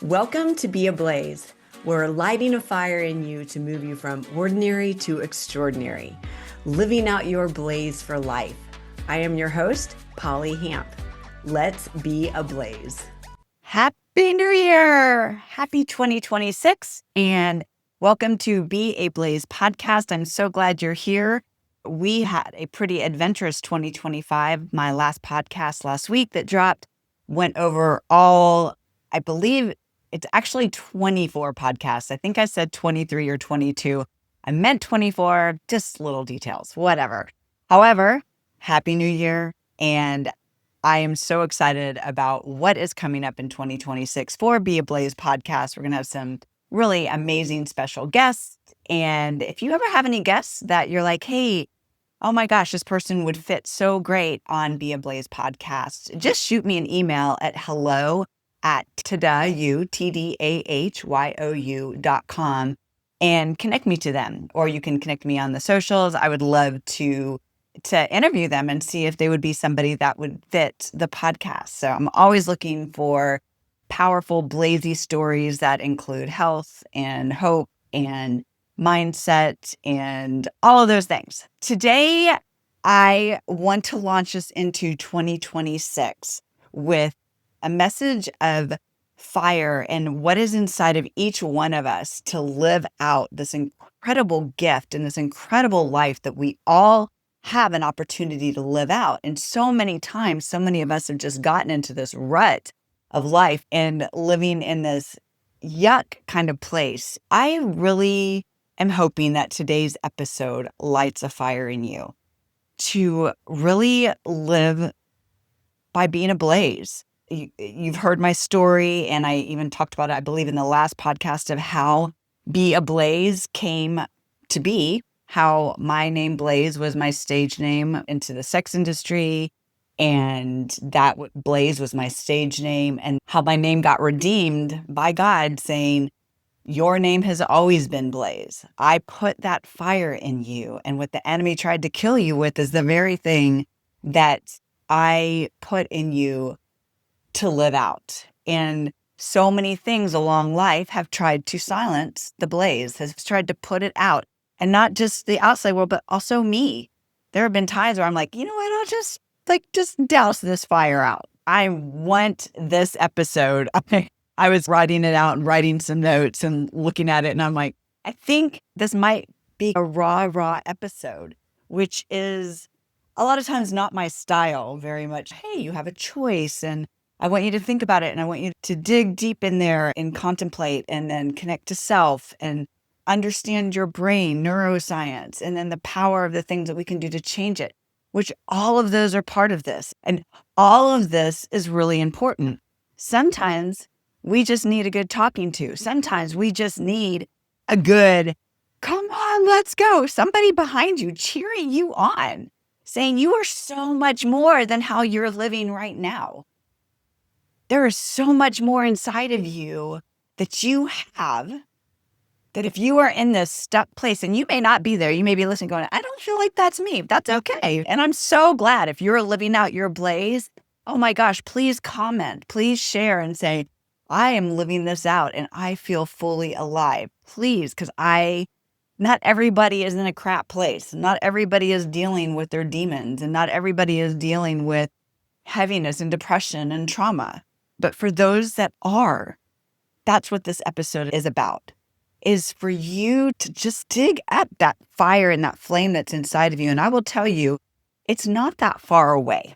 Welcome to Be Ablaze. We're lighting a fire in you to move you from ordinary to extraordinary, living out your blaze for life. I am your host, Polly Hamp. Let's be ablaze. Happy New Year! Happy 2026, and welcome to Be a Blaze podcast. I'm so glad you're here. We had a pretty adventurous 2025. My last podcast last week that dropped went over I believe it's actually 24 podcasts. I think I said 23 or 22. I meant 24, just little details, whatever. However, Happy New Year, and I am so excited about what is coming up in 2026 for Be a Blaze podcast. We're going to have some really amazing special guests. And if you ever have any guests that you're like, hey, oh my gosh, this person would fit so great on Be a Blaze podcast, just shoot me an email at hello@tdahyu.com and connect me to them. Or you can connect me on the socials. I would love to interview them and see if they would be somebody that would fit the podcast. So I'm always looking for powerful, blazy stories that include health and hope and mindset and all of those things. Today, I want to launch us into 2026 with a message of fire and what is inside of each one of us to live out this incredible gift and this incredible life that we all have an opportunity to live out. And so many times, so many of us have just gotten into this rut of life and living in this yuck kind of place. I really am hoping that today's episode lights a fire in you to really live by being ablaze. You've heard my story, and I even talked about it, I believe, in the last podcast of how Be Ablaze came to be, how my name Blaze was my stage name into the sex industry, and that Blaze was my stage name, and how my name got redeemed by God saying, your name has always been Blaze. I put that fire in you, and what the enemy tried to kill you with is the very thing that I put in you to live out. And so many things along life have tried to silence the blaze, has tried to put it out. And not just the outside world, but also me. There have been times where I'm like, you know what, I'll just douse this fire out. I want this episode. I was writing it out and writing some notes and looking at it, and I'm like, I think this might be a raw episode, which is a lot of times not my style very much. Hey, you have a choice, and I want you to think about it, and I want you to dig deep in there and contemplate and then connect to self and understand your brain, neuroscience, and then the power of the things that we can do to change it, which all of those are part of this. And all of this is really important. Sometimes we just need a good talking to. Sometimes we just need a good, come on, let's go. Somebody behind you cheering you on, saying you are so much more than how you're living right now. There is so much more inside of you that you have, that if you are in this stuck place, and you may not be there, you may be listening going, I don't feel like that's me. That's okay. And I'm so glad if you're living out your blaze, oh my gosh, please comment, please share and say, I am living this out and I feel fully alive. Please, because not everybody is in a crap place. Not everybody is dealing with their demons, and not everybody is dealing with heaviness and depression and trauma. But for those that are, that's what this episode is about, is for you to just dig at that fire and that flame that's inside of you. And I will tell you, it's not that far away.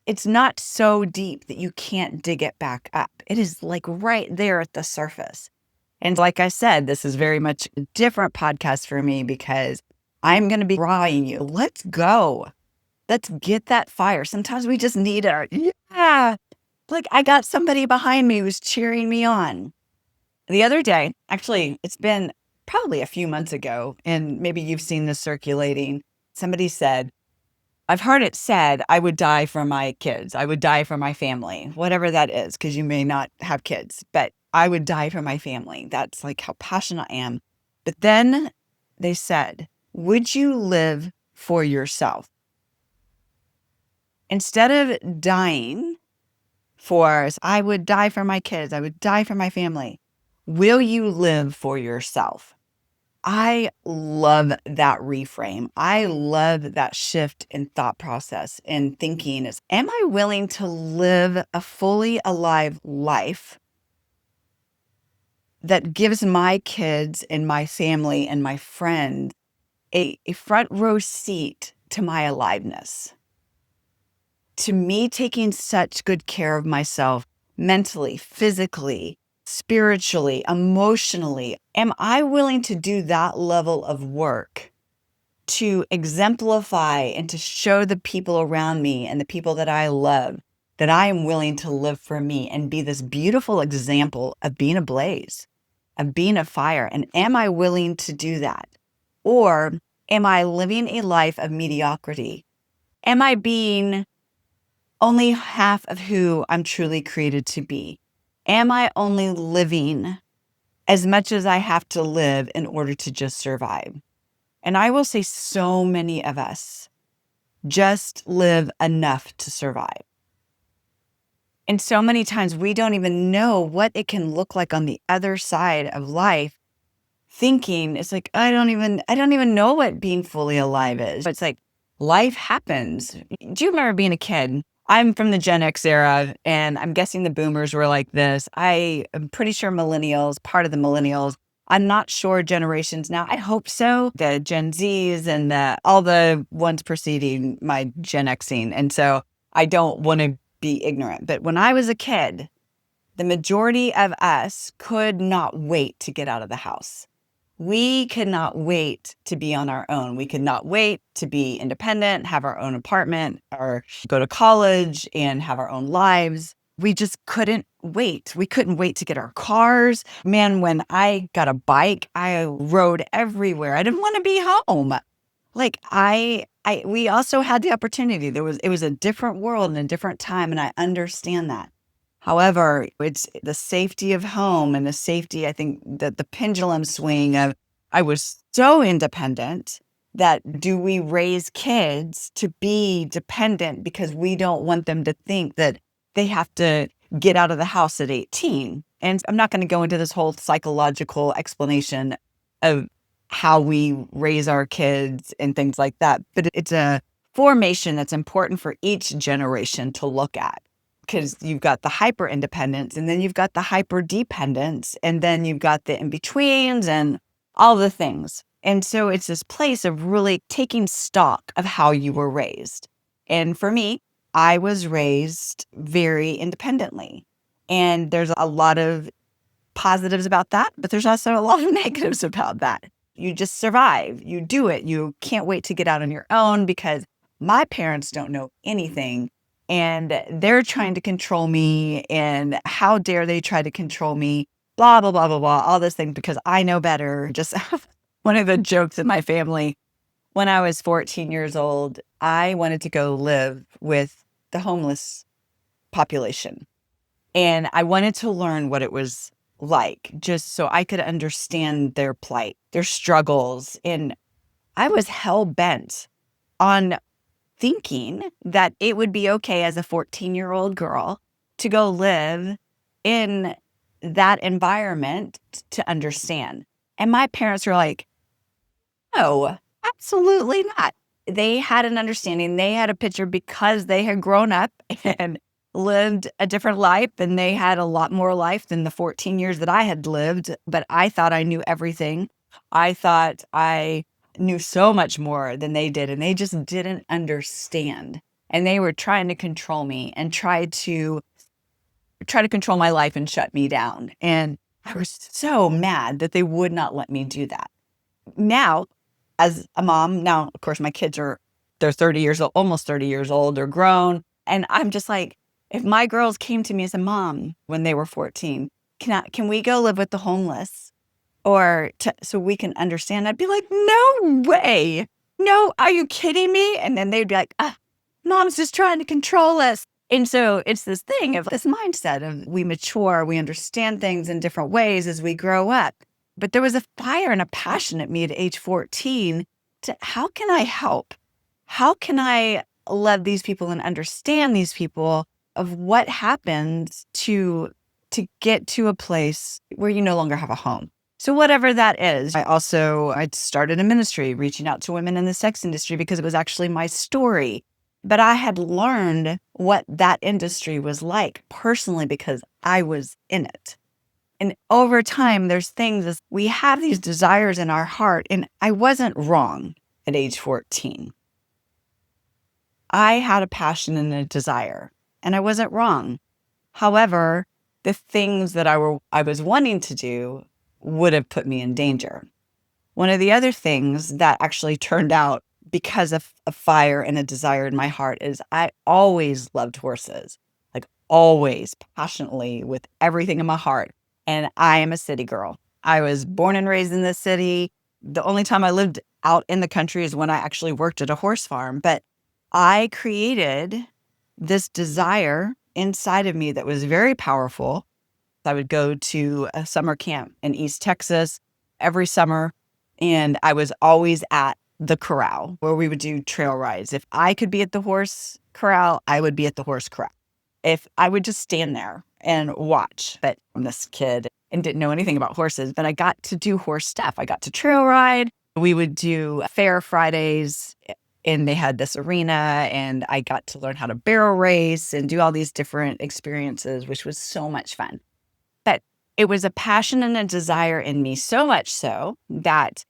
It's not so deep that you can't dig it back up. It is like right there at the surface. And like I said, this is very much a different podcast for me because I'm going to be rawing you. Let's go. Let's get that fire. Sometimes we just need yeah. Like I got somebody behind me who's cheering me on. The other day, actually, it's been probably a few months ago, and maybe you've seen this circulating. Somebody said, I've heard it said, I would die for my kids. I would die for my family, whatever that is, because you may not have kids, but I would die for my family. That's like how passionate I am. But then they said, would you live for yourself? Instead of dying I would die for my kids. I would die for my family. Will you live for yourself? I love that reframe. I love that shift in thought process and thinking is, am I willing to live a fully alive life that gives my kids and my family and my friends a front row seat to my aliveness, to me taking such good care of myself mentally, physically, spiritually, emotionally? Am I willing to do that level of work to exemplify and to show the people around me and the people that I love that I am willing to live for me and be this beautiful example of being a blaze, of being a fire? And am I willing to do that? Or am I living a life of mediocrity? Am I being only half of who I'm truly created to be? Am I only living as much as I have to live in order to just survive? And I will say so many of us just live enough to survive. And so many times we don't even know what it can look like on the other side of life, thinking it's like, I don't even know what being fully alive is. But it's like life happens. Do you remember being a kid? I'm from the Gen X era, and I'm guessing the boomers were like this. I am pretty sure millennials, part of the millennials. I'm not sure generations now. I hope so. The Gen Zs and all the ones preceding my Gen Xing. And so I don't want to be ignorant. But when I was a kid, the majority of us could not wait to get out of the house. We could not wait to be on our own. We could not wait to be independent, have our own apartment, or go to college and have our own lives. We just couldn't wait. We couldn't wait to get our cars. Man, when I got a bike, I rode everywhere. I didn't want to be home. Like we also had the opportunity. It was a different world and a different time, and I understand that. However, it's the safety of home and the safety, I think, that the pendulum swing of, I was so independent that do we raise kids to be dependent because we don't want them to think that they have to get out of the house at 18? And I'm not going to go into this whole psychological explanation of how we raise our kids and things like that, but it's a formation that's important for each generation to look at. Because you've got the hyper independence, and then you've got the hyper dependence, and then you've got the in betweens and all the things. And so it's this place of really taking stock of how you were raised. And for me, I was raised very independently. And there's a lot of positives about that, but there's also a lot of negatives about that. You just survive. You do it. You can't wait to get out on your own because my parents don't know anything. And they're trying to control me, and how dare they try to control me, blah, blah, blah, blah, blah, all this thing because I know better. Just one of the jokes in my family, when I was 14 years old, I wanted to go live with the homeless population. And I wanted to learn what it was like, just so I could understand their plight, their struggles. And I was hell-bent on thinking that it would be okay as a 14-year-old girl to go live in that environment to understand. And my parents were like, no, absolutely not. They had an understanding. They had a picture because they had grown up and lived a different life, and they had a lot more life than the 14 years that I had lived. But I thought I knew everything. I thought I knew so much more than they did, and they just didn't understand. And they were trying to control me and try to control my life and shut me down. And I was so mad that they would not let me do that. Now, as a mom, now, of course, my kids they're 30 years old, almost 30 years old, they're grown. And I'm just like, if my girls came to me as a mom when they were 14, can we go live with the homeless? Or so we can understand, I'd be like, no way. No, are you kidding me? And then they'd be like, mom's just trying to control us. And so it's this thing of this mindset of we mature, we understand things in different ways as we grow up. But there was a fire and a passion at me at age 14 to how can I help? How can I love these people and understand these people of what happens to get to a place where you no longer have a home. So whatever that is, I started a ministry reaching out to women in the sex industry because it was actually my story. But I had learned what that industry was like personally because I was in it. And over time, there's things as we have these desires in our heart. And I wasn't wrong at age 14. I had a passion and a desire, and I wasn't wrong. However, the things that I was wanting to do would have put me in danger. One of the other things that actually turned out because of a fire and a desire in my heart is I always loved horses, like always passionately with everything in my heart. And I am a city girl. I was born and raised in the city. The only time I lived out in the country is when I actually worked at a horse farm. But I created this desire inside of me that was very powerful. I would go to a summer camp in East Texas every summer, and I was always at the corral where we would do trail rides. If I could be at the horse corral, I would be at the horse corral. If I would just stand there and watch. But I'm this kid and didn't know anything about horses, but I got to do horse stuff. I got to trail ride. We would do fair Fridays, and they had this arena, and I got to learn how to barrel race and do all these different experiences, which was so much fun. But it was a passion and a desire in me, so much so that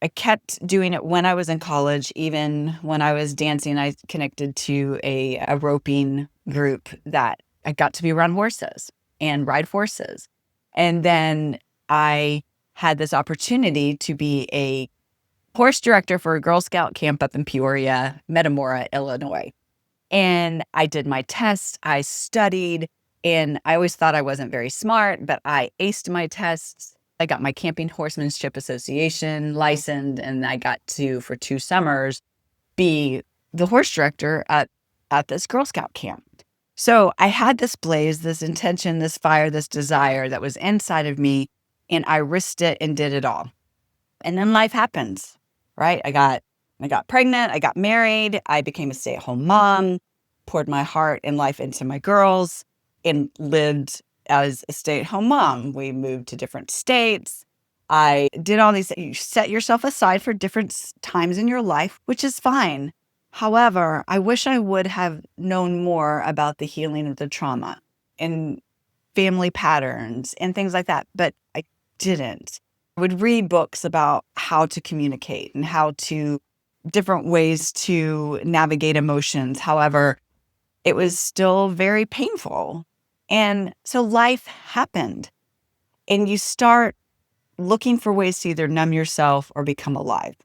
I kept doing it when I was in college. Even when I was dancing, I connected to a roping group that I got to be around horses and ride horses. And then I had this opportunity to be a horse director for a Girl Scout camp up in Peoria, Metamora, Illinois. And I did my tests, I studied, and I always thought I wasn't very smart, but I aced my tests. I got my Camping Horsemanship Association licensed, and I got to, for 2 summers, be the horse director at this Girl Scout camp. So I had this blaze, this intention, this fire, this desire that was inside of me, and I risked it and did it all. And then life happens, right? I got pregnant, I got married, I became a stay-at-home mom, poured my heart and life into my girls, and lived as a stay-at-home mom. We moved to different states. I did all these things. You set yourself aside for different times in your life, which is fine. However, I wish I would have known more about the healing of the trauma and family patterns and things like that, but I didn't. I would read books about how to communicate and different ways to navigate emotions. However, it was still very painful. And so life happened, and you start looking for ways to either numb yourself or become alive.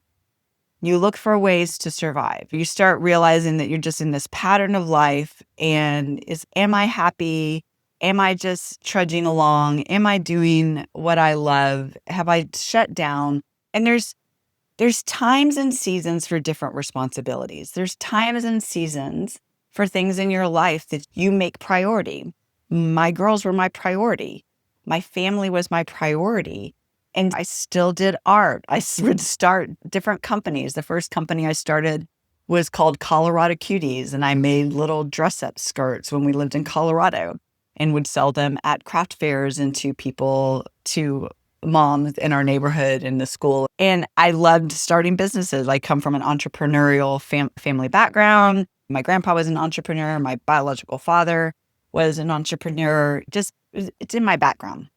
You look for ways to survive. You start realizing that you're just in this pattern of life, and am I happy? Am I just trudging along? Am I doing what I love? Have I shut down? And there's times and seasons for different responsibilities. There's times and seasons for things in your life that you make priority. My girls were my priority. My family was my priority. And I still did art. I would start different companies. The first company I started was called Colorado Cuties, and I made little dress-up skirts when we lived in Colorado and would sell them at craft fairs and to moms in our neighborhood in the school. And I loved starting businesses. I come from an entrepreneurial family background. My grandpa was an entrepreneur. My biological father was an entrepreneur. It's in my background.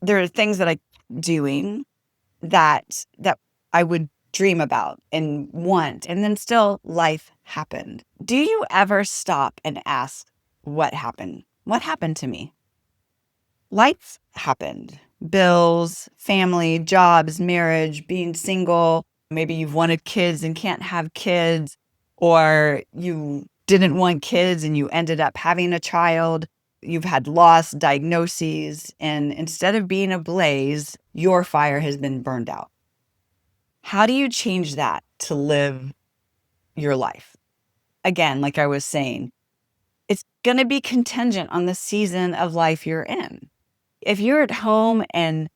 There are things that I'm doing that I would dream about and want, and then still life happened. Do you ever stop and ask, what happened? What happened to me? Life happened. Bills, family, jobs, marriage, being single. Maybe you've wanted kids and can't have kids, or you didn't want kids and you ended up having a child. You've had loss, diagnoses, and instead of being ablaze, your fire has been burned out. How do you change that to live your life? Again, like I was saying, it's going to be contingent on the season of life you're in. If you're at home and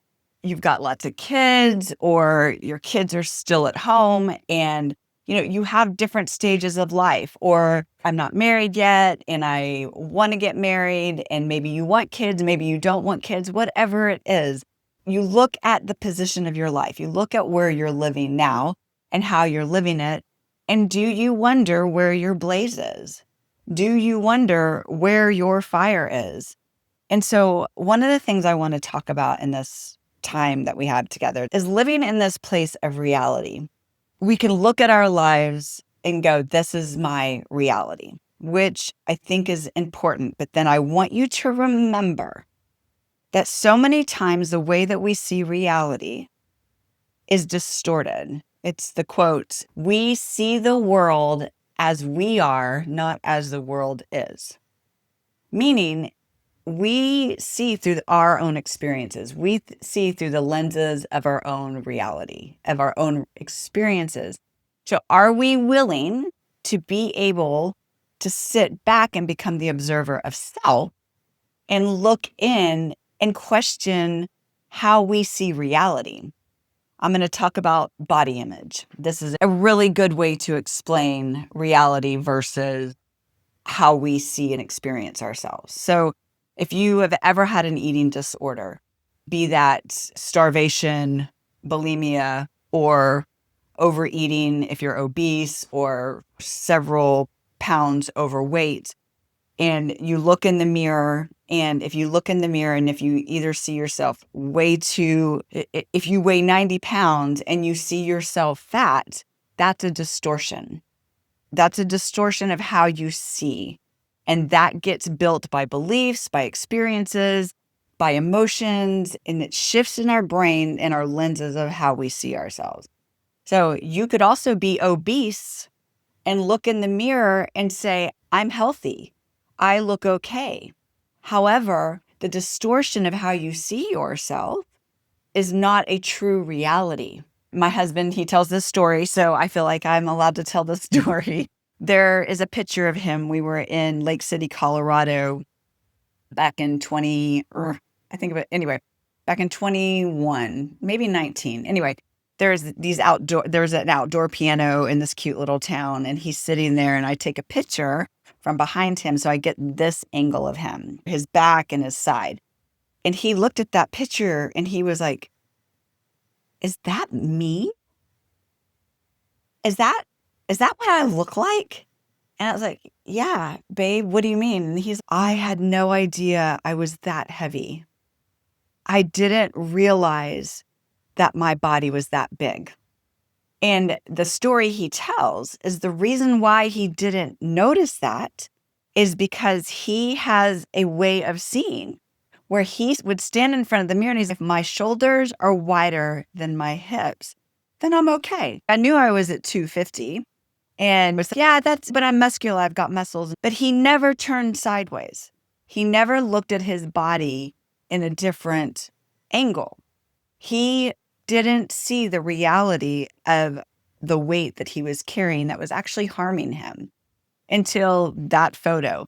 you've got lots of kids, or your kids are still at home and You have different stages of life, or I'm not married yet and I want to get married, and maybe you want kids, maybe you don't want kids, whatever it is. You look at the position of your life, you look at where you're living now and how you're living it. And do you wonder where your blaze is? Do you wonder where your fire is? And so one of the things I want to talk about in this time that we have together is living in this place of reality. We can look at our lives and go, this is my reality, which I think is important. But then I want you to remember that so many times the way that we see reality is distorted. It's the quote, we see the world as we are, not as the world is. Meaning, we see through our own experiences. We see through the lenses of our own reality, of our own experiences. So are we willing to be able to sit back and become the observer of self and look in and question how we see reality? I'm going to talk about body image. This is a really good way to explain reality versus how we see and experience ourselves. So if you have ever had an eating disorder, be that starvation, bulimia, or overeating, if you're obese or several pounds overweight, and you look in the mirror, and if you look in the mirror and if you either see yourself if you weigh 90 pounds and you see yourself fat, that's a distortion. That's a distortion of how you see. And that gets built by beliefs, by experiences, by emotions, and it shifts in our brain and our lenses of how we see ourselves. So you could also be obese and look in the mirror and say, I'm healthy. I look okay. However, the distortion of how you see yourself is not a true reality. My husband, he tells this story, so I feel like I'm allowed to tell the story. There is a picture of him. We were in Lake City, Colorado back in back in 21, maybe 19. Anyway, there's an outdoor piano in this cute little town, and he's sitting there, and I take a picture from behind him. So I get this angle of him, his back and his side. And he looked at that picture and he was like, is that me? Is that what I look like? And I was like, yeah, babe, what do you mean? And I had no idea I was that heavy. I didn't realize that my body was that big. And the story he tells is the reason why he didn't notice that is because he has a way of seeing where he would stand in front of the mirror and he's like, if my shoulders are wider than my hips, then I'm okay. I knew I was at 250 and was like, yeah, but I'm muscular. I've got muscles. But he never turned sideways. He never looked at his body in a different angle. He didn't see the reality of the weight that he was carrying that was actually harming him until that photo.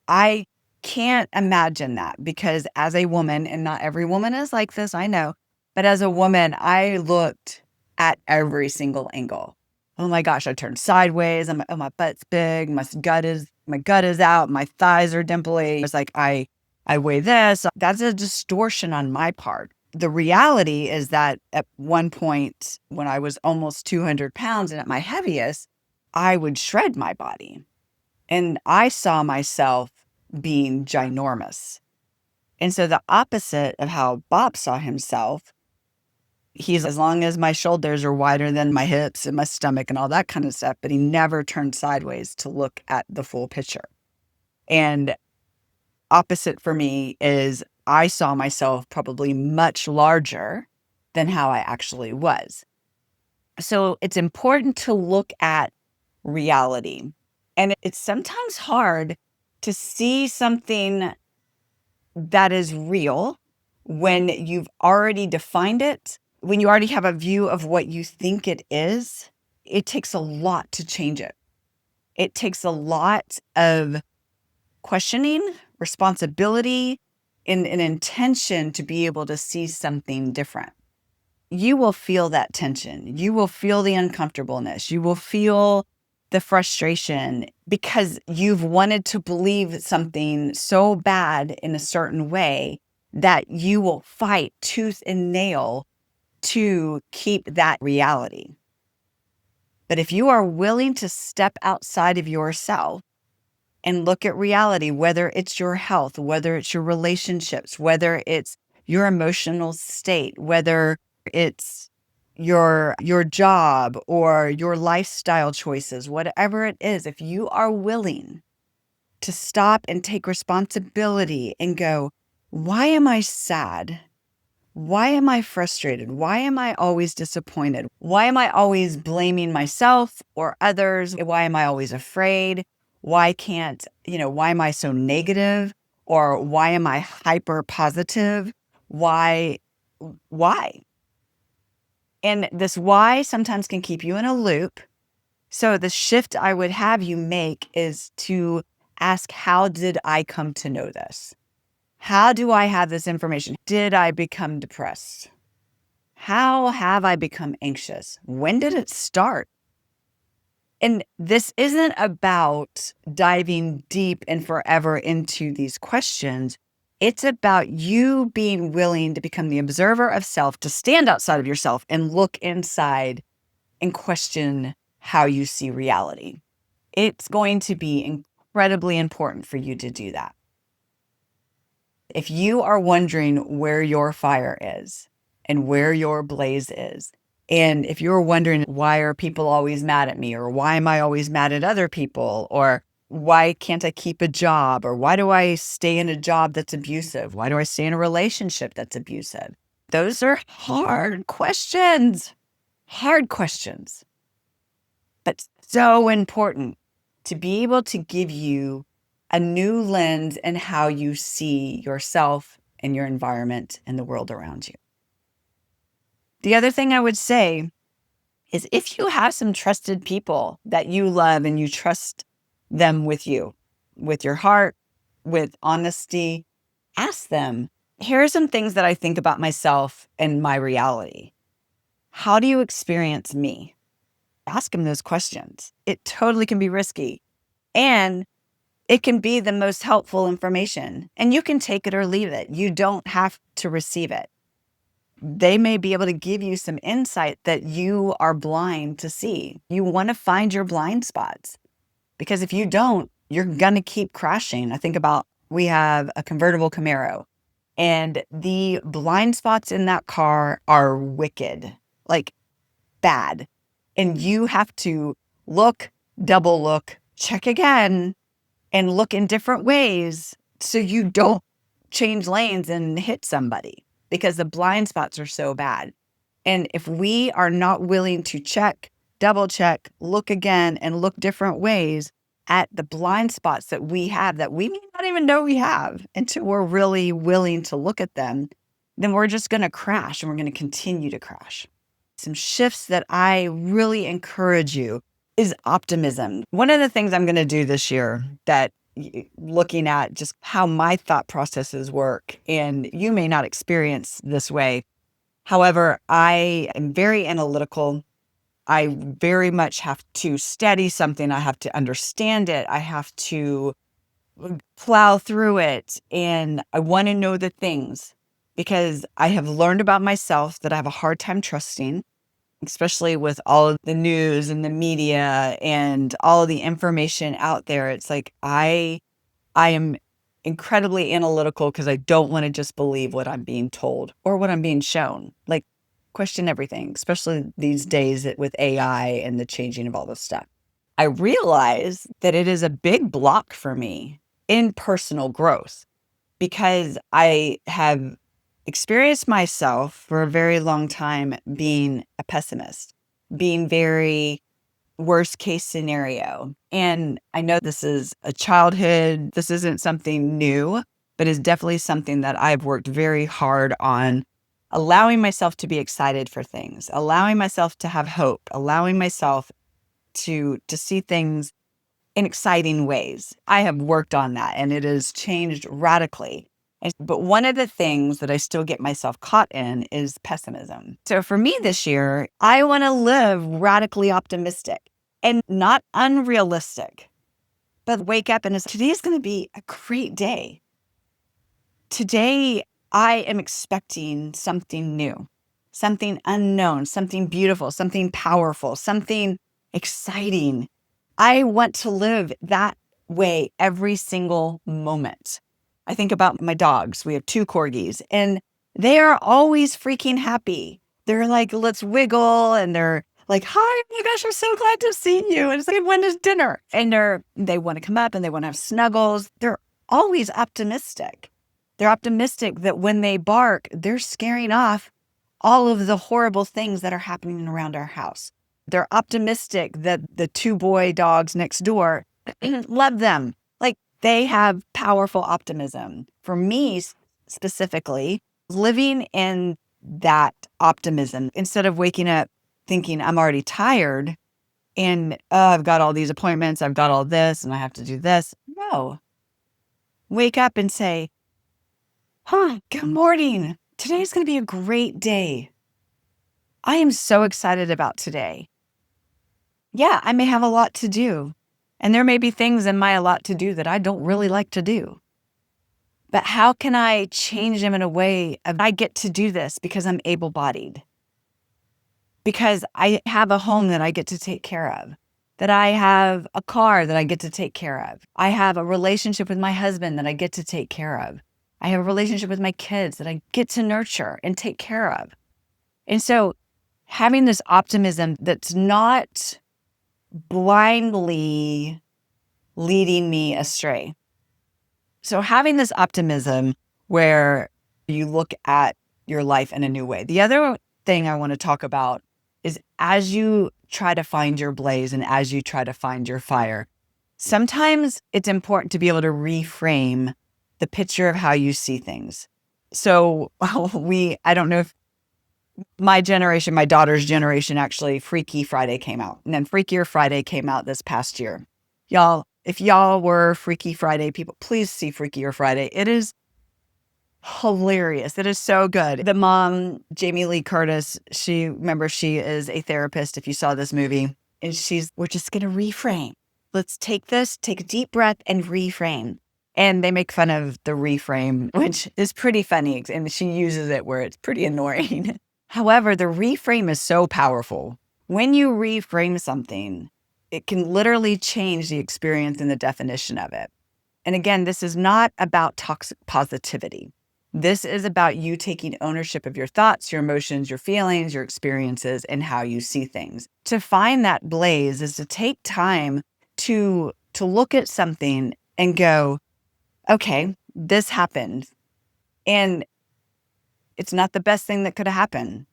I can't imagine that because as a woman, and not every woman is like this, I know, but as a woman, I looked at every single angle. Oh my gosh, I turned sideways. My butt's big. My gut is out. My thighs are dimply. It's like, I weigh this. That's a distortion on my part. The reality is that at one point when I was almost 200 pounds and at my heaviest, I would shred my body. And I saw myself being ginormous. And so the opposite of how Bob saw himself, he's as long as my shoulders are wider than my hips and my stomach and all that kind of stuff, but he never turned sideways to look at the full picture. And opposite for me is I saw myself probably much larger than how I actually was. So it's important to look at reality. And it's sometimes hard to see something that is real when you've already defined it, when you already have a view of what you think it is. It takes a lot to change it. It takes a lot of questioning, responsibility, and an intention to be able to see something different. you will feel that tension. You will feel the uncomfortableness. You will feel the frustration because you've wanted to believe something so bad in a certain way that you will fight tooth and nail to keep that reality. But if you are willing to step outside of yourself and look at reality, whether it's your health, whether it's your relationships, whether it's your emotional state, whether it's your job or your lifestyle choices, whatever it is, if you are willing to stop and take responsibility and go, why am I sad? Why am I frustrated? Why am I always disappointed? Why am I always blaming myself or others? Why am I always afraid? Why am I so negative? Or why am I hyper positive? Why? Why? And this why sometimes can keep you in a loop. So the shift I would have you make is to ask, how did I come to know this? How do I have this information? Did I become depressed? How have I become anxious? When did it start? And this isn't about diving deep and forever into these questions. It's about you being willing to become the observer of self, to stand outside of yourself and look inside and question how you see reality. It's going to be incredibly important for you to do that. If you are wondering where your fire is and where your blaze is, and if you're wondering, why are people always mad at me? Or why am I always mad at other people? Or why can't I keep a job? Or why do I stay in a job that's abusive? Why do I stay in a relationship that's abusive? Those are hard questions, but so important to be able to give you a new lens in how you see yourself and your environment and the world around you. The other thing I would say is, if you have some trusted people that you love and you trust them with you, with your heart, with honesty, ask them, here are some things that I think about myself and my reality. How do you experience me? Ask them those questions. It totally can be risky, and it can be the most helpful information, and you can take it or leave it. You don't have to receive it. They may be able to give you some insight that you are blind to see. You want to find your blind spots, because if you don't, you're going to keep crashing. I think about, we have a convertible Camaro, and the blind spots in that car are wicked, like bad. And you have to look, double look, check again, and look in different ways so you don't change lanes and hit somebody, because the blind spots are so bad. And if we are not willing to check, double check, look again, and look different ways at the blind spots that we have that we may not even know we have until we're really willing to look at them, then we're just going to crash, and we're going to continue to crash. Some shifts that I really encourage you is optimism. One of the things I'm going to do this year, that looking at just how my thought processes work, and you may not experience this way. However, I am very analytical. I very much have to study something. I have to understand it. I have to plow through it. And I want to know the things, because I have learned about myself that I have a hard time trusting, especially with all of the news and the media and all of the information out there. It's like I am incredibly analytical, because I don't want to just believe what I'm being told or what I'm being shown. Like, question everything, especially these days with AI and the changing of all this stuff. I realize that it is a big block for me in personal growth, because I have experienced myself for a very long time being a pessimist, being very worst case scenario. And I know this is a childhood, this isn't something new, but is definitely something that I've worked very hard on, allowing myself to be excited for things, allowing myself to have hope, allowing myself to see things in exciting ways. I have worked on that, and it has changed radically. But one of the things that I still get myself caught in is pessimism. So for me this year, I want to live radically optimistic and not unrealistic, but wake up and today's going to be a great day. Today, I am expecting something new, something unknown, something beautiful, something powerful, something exciting. I want to live that way every single moment. I think about my dogs. We have 2 corgis, and they are always freaking happy. They're like, let's wiggle, and they're like, hi, oh my gosh, I'm so glad to see you. And it's like, when is dinner? And they want to come up and they want to have snuggles. They're always optimistic. They're optimistic that when they bark, they're scaring off all of the horrible things that are happening around our house. They're optimistic that the 2 boy dogs next door love them. Like, they have powerful optimism. For me specifically, living in that optimism instead of waking up thinking I'm already tired and I've got all these appointments, I've got all this, and I have to do this. No. Wake up and say, hi, good morning. Today's going to be a great day. I am so excited about today. Yeah, I may have a lot to do. And there may be things in my a lot to do that I don't really like to do. But how can I change them in a way of I get to do this because I'm able-bodied? Because I have a home that I get to take care of, that I have a car that I get to take care of. I have a relationship with my husband that I get to take care of. I have a relationship with my kids that I get to nurture and take care of. And so having this optimism that's not blindly leading me astray. So having this optimism where you look at your life in a new way. The other thing I want to talk about is as you try to find your blaze and as you try to find your fire, sometimes it's important to be able to reframe the picture of how you see things. So I don't know if my generation, my daughter's generation, actually, Freaky Friday came out. And then Freakier Friday came out this past year. Y'all, if y'all were Freaky Friday people, please see Freakier Friday. It is hilarious. It is so good. The mom, Jamie Lee Curtis, she is a therapist, if you saw this movie. And we're just going to reframe. Let's take a deep breath and reframe. And they make fun of the reframe, which is pretty funny. And she uses it where it's pretty annoying. However, the reframe is so powerful. When you reframe something, it can literally change the experience and the definition of it. And again, this is not about toxic positivity. This is about you taking ownership of your thoughts, your emotions, your feelings, your experiences, and how you see things. To find that blaze is to take time to look at something and go, okay, this happened. And it's not the best thing that could have happened.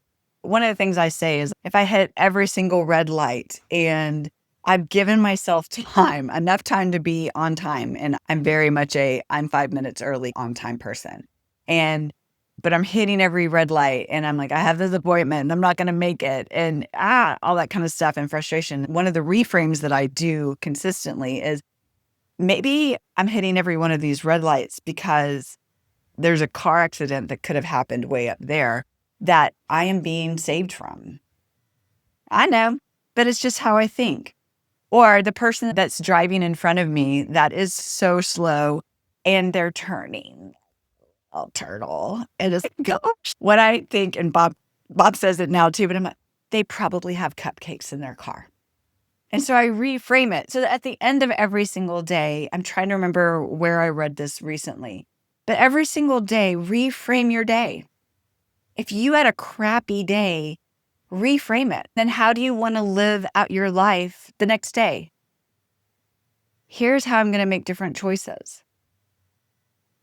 One of the things I say is if I hit every single red light and I've given myself time, enough time to be on time, and I'm very much I'm 5 minutes early on time person. But I'm hitting every red light and I'm like, I have this appointment and I'm not going to make it. And all that kind of stuff and frustration. One of the reframes that I do consistently is maybe I'm hitting every one of these red lights because there's a car accident that could have happened way up there that I am being saved from. I know, but it's just how I think. Or the person that's driving in front of me that is so slow and they're turning. Oh, turtle. And it's gosh. What I think, and Bob says it now too, but I'm like, they probably have cupcakes in their car. And so I reframe it. So that at the end of every single day, I'm trying to remember where I read this recently, but every single day, reframe your day. If you had a crappy day, reframe it. Then how do you want to live out your life the next day? Here's how I'm going to make different choices.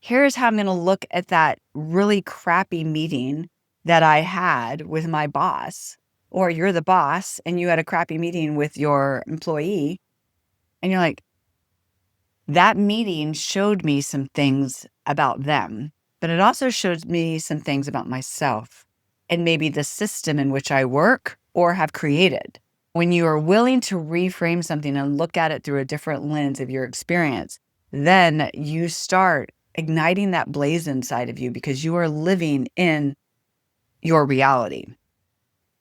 Here's how I'm going to look at that really crappy meeting that I had with my boss, or you're the boss and you had a crappy meeting with your employee. And you're like, that meeting showed me some things about them, but it also showed me some things about myself and maybe the system in which I work or have created. When you are willing to reframe something and look at it through a different lens of your experience, then you start igniting that blaze inside of you because you are living in your reality.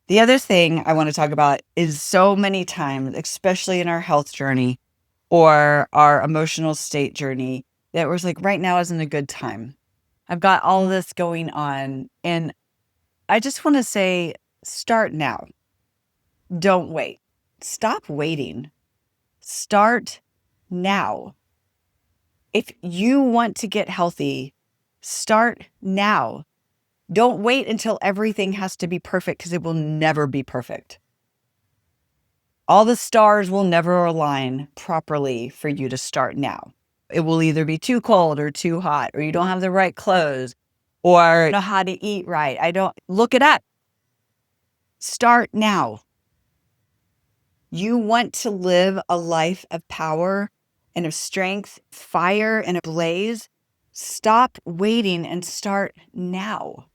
The other thing I want to talk about is so many times, especially in our health journey or our emotional state journey, that was like, right now isn't a good time. I've got all this going on. And I just want to say, start now. Don't wait. Stop waiting. Start now. If you want to get healthy, start now. Don't wait until everything has to be perfect because it will never be perfect. All the stars will never align properly for you to start now. It will either be too cold or too hot, or you don't have the right clothes, or know how to eat right. Look it up. Start now. You want to live a life of power and of strength, fire and a blaze. Stop waiting and start now.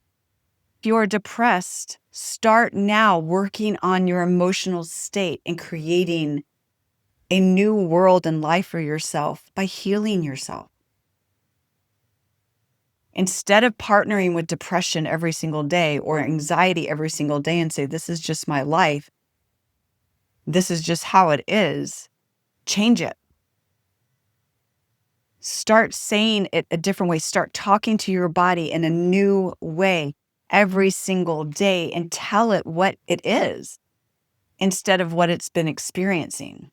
If you're depressed, start now working on your emotional state and creating a new world and life for yourself by healing yourself. Instead of partnering with depression every single day or anxiety every single day and say, this is just my life, this is just how it is, change it. Start saying it a different way. Start talking to your body in a new way every single day and tell it what it is instead of what it's been experiencing.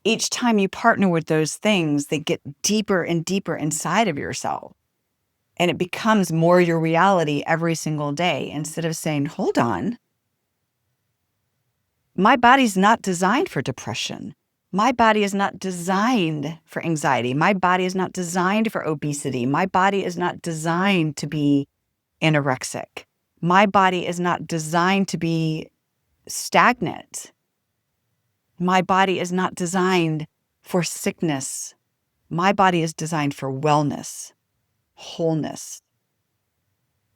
Each time you partner with those things, they get deeper and deeper inside of yourself. And it becomes more your reality every single day instead of saying, hold on, my body's not designed for depression. My body is not designed for anxiety. My body is not designed for obesity. My body is not designed to be anorexic. My body is not designed to be stagnant. My body is not designed for sickness. My body is designed for wellness, wholeness,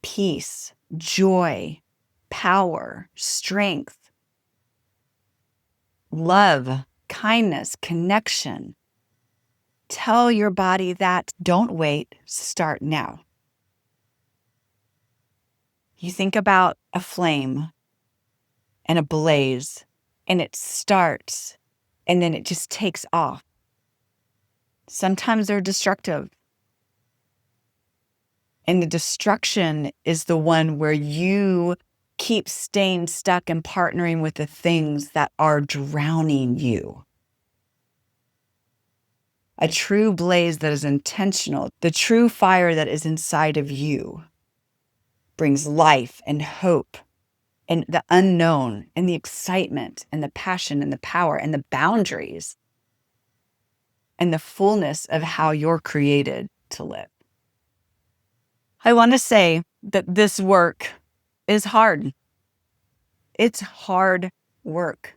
peace, joy, power, strength, love, kindness, connection. Tell your body that. Don't wait. Start now. You think about a flame and a blaze, and it starts, and then it just takes off. Sometimes they're destructive. And the destruction is the one where you keep staying stuck and partnering with the things that are drowning you. A true blaze that is intentional, the true fire that is inside of you, brings life and hope and the unknown and the excitement and the passion and the power and the boundaries and the fullness of how you're created to live. I want to say that this work is hard. It's hard work.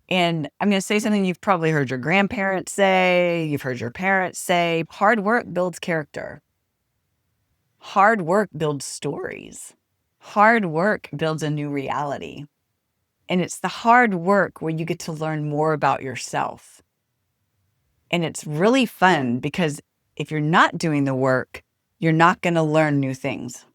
And I'm going to say something you've probably heard your grandparents say, you've heard your parents say. Hard work builds character. Hard work builds stories. Hard work builds a new reality. And it's the hard work where you get to learn more about yourself. And it's really fun because if you're not doing the work, you're not going to learn new things.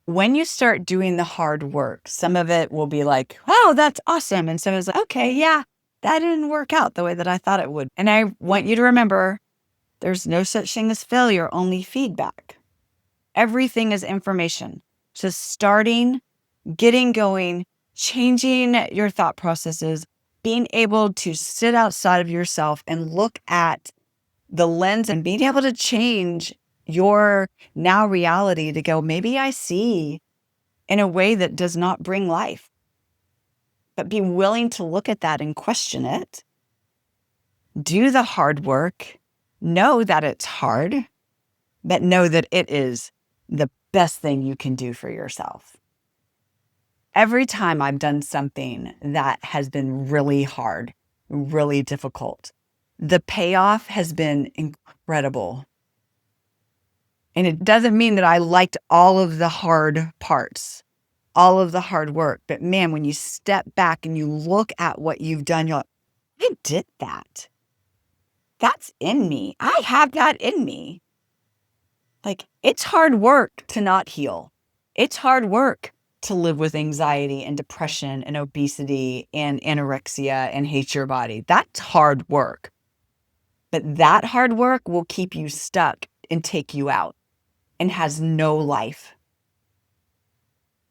When you start doing the hard work, some of it will be like, oh, that's awesome. And some is like, okay, yeah, that didn't work out the way that I thought it would. And I want you to remember, there's no such thing as failure, only feedback. Everything is information. So starting, getting going, changing your thought processes, being able to sit outside of yourself and look at the lens and being able to change your now reality to go, maybe I see in a way that does not bring life. But be willing to look at that and question it. Do the hard work. Know that it's hard, but know that it is the best thing you can do for yourself. Every time I've done something that has been really hard, really difficult, the payoff has been incredible. And it doesn't mean that I liked all of the hard parts, all of the hard work. But man, when you step back and you look at what you've done, you're like, I did that. that's in me. I have that in me. Like, it's hard work to not heal. It's hard work to live with anxiety and depression and obesity and anorexia and hate your body. That's hard work. But that hard work will keep you stuck and take you out and has no life.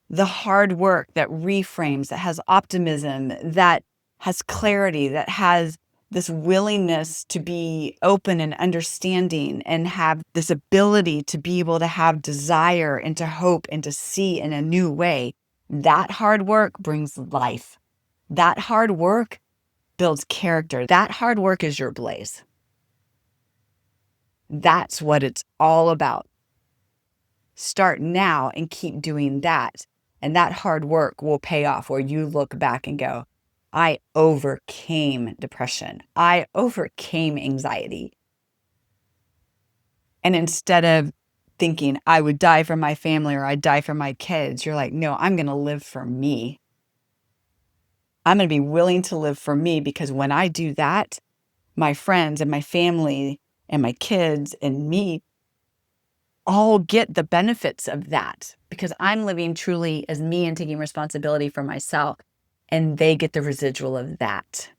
The hard work that reframes, that has optimism, that has clarity, that has this willingness to be open and understanding and have this ability to be able to have desire and to hope and to see in a new way. That hard work brings life. That hard work builds character. That hard work is your blaze. That's what it's all about. Start now and keep doing that. And that hard work will pay off where you look back and go, I overcame depression. I overcame anxiety. And instead of thinking I would die for my family or I'd die for my kids, you're like, no, I'm going to live for me. I'm going to be willing to live for me, because when I do that, my friends and my family and my kids and me all get the benefits of that, because I'm living truly as me and taking responsibility for myself, and they get the residual of that.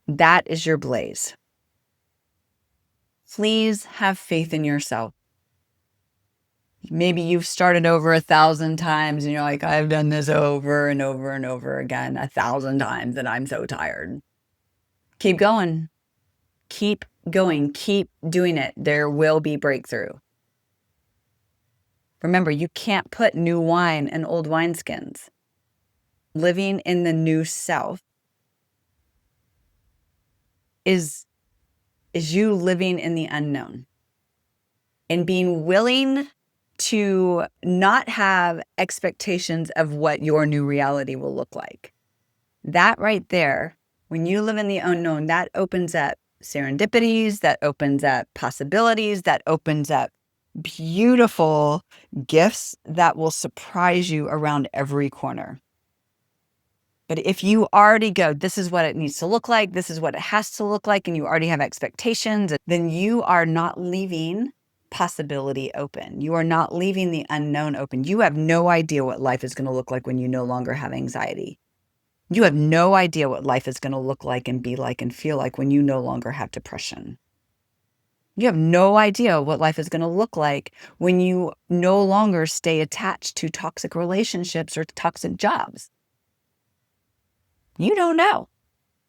That is your blaze. Please have faith in yourself. Maybe you've started over 1,000 times and you're like, I've done this over and over and over again 1,000 times and I'm so tired. Keep going. Keep going. Keep doing it. There will be breakthrough. Remember, you can't put new wine in old wineskins. Living in the new self is you living in the unknown and being willing to not have expectations of what your new reality will look like. That right there, when you live in the unknown, that opens up serendipities, that opens up possibilities, that opens up beautiful gifts that will surprise you around every corner. But if you already go, this is what it needs to look like, this is what it has to look like, and you already have expectations, then you are not leaving possibility open. You are not leaving the unknown open. You have no idea what life is going to look like when you no longer have anxiety. You have no idea what life is going to look like and be like and feel like when you no longer have depression. You have no idea what life is going to look like when you no longer stay attached to toxic relationships or toxic jobs. You don't know.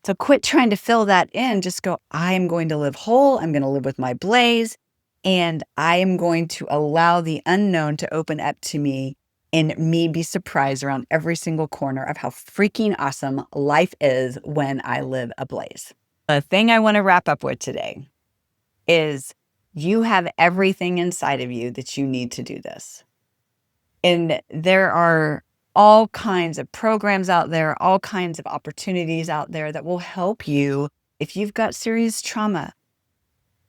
So quit trying to fill that in. Just go, I am going to live whole. I'm going to live with my blaze. And I am going to allow the unknown to open up to me and me be surprised around every single corner of how freaking awesome life is when I live ablaze. The thing I want to wrap up with today is you have everything inside of you that you need to do this. And there are all kinds of programs out there, all kinds of opportunities out there that will help you if you've got serious trauma.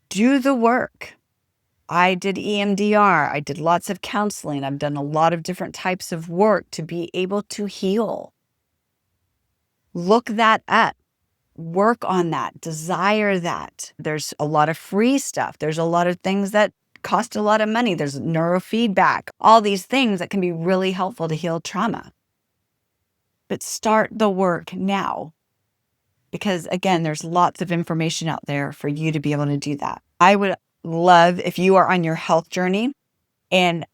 Do the work. I did EMDR. I did lots of counseling. I've done a lot of different types of work to be able to heal. Look that up. Work on that. Desire that. There's a lot of free stuff. There's a lot of things that cost a lot of money. There's neurofeedback, all these things that can be really helpful to heal trauma. But start the work now. Because again, there's lots of information out there for you to be able to do that. I would love if you are on your health journey and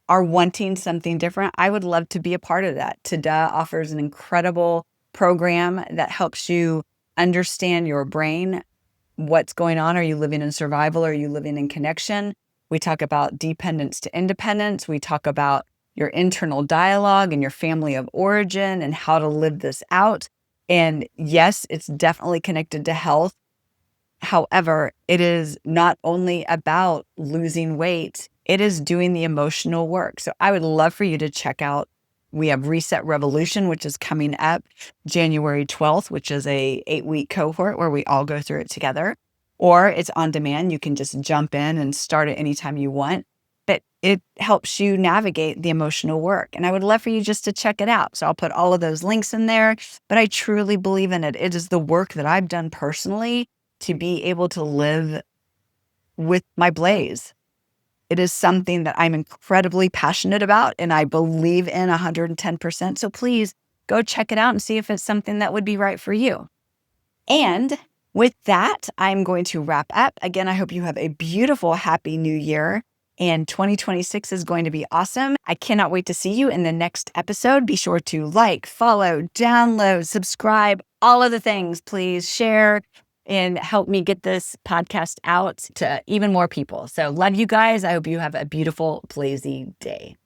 are wanting something different. I would love to be a part of that. Tada offers an incredible program that helps you understand your brain. What's going on? Are you living in survival? Are you living in connection? We talk about dependence to independence. We talk about your internal dialogue and your family of origin and how to live this out. And yes, it's definitely connected to health. However, it is not only about losing weight, it is doing the emotional work. So I would love for you to check out, we have Reset Revolution, which is coming up January 12th, which is a 8-week cohort where we all go through it together. Or it's on demand. You can just jump in and start it anytime you want. But it helps you navigate the emotional work. And I would love for you just to check it out. So I'll put all of those links in there. But I truly believe in it. It is the work that I've done personally to be able to live with my blaze. It is something that I'm incredibly passionate about and I believe in 110%. So please go check it out and see if it's something that would be right for you. And with that, I'm going to wrap up. Again, I hope you have a beautiful, happy new year. And 2026 is going to be awesome. I cannot wait to see you in the next episode. Be sure to like, follow, download, subscribe, all of the things. Please share and help me get this podcast out to even more people. So love you guys. I hope you have a beautiful, blazy day.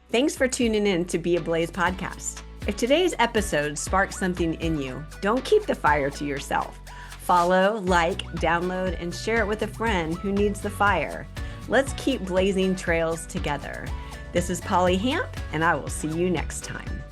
Thanks for tuning in to Be a Blaze podcast. If today's episode sparked something in you, don't keep the fire to yourself. Follow, like, download, and share it with a friend who needs the fire. Let's keep blazing trails together. This is Polly Hamp, and I will see you next time.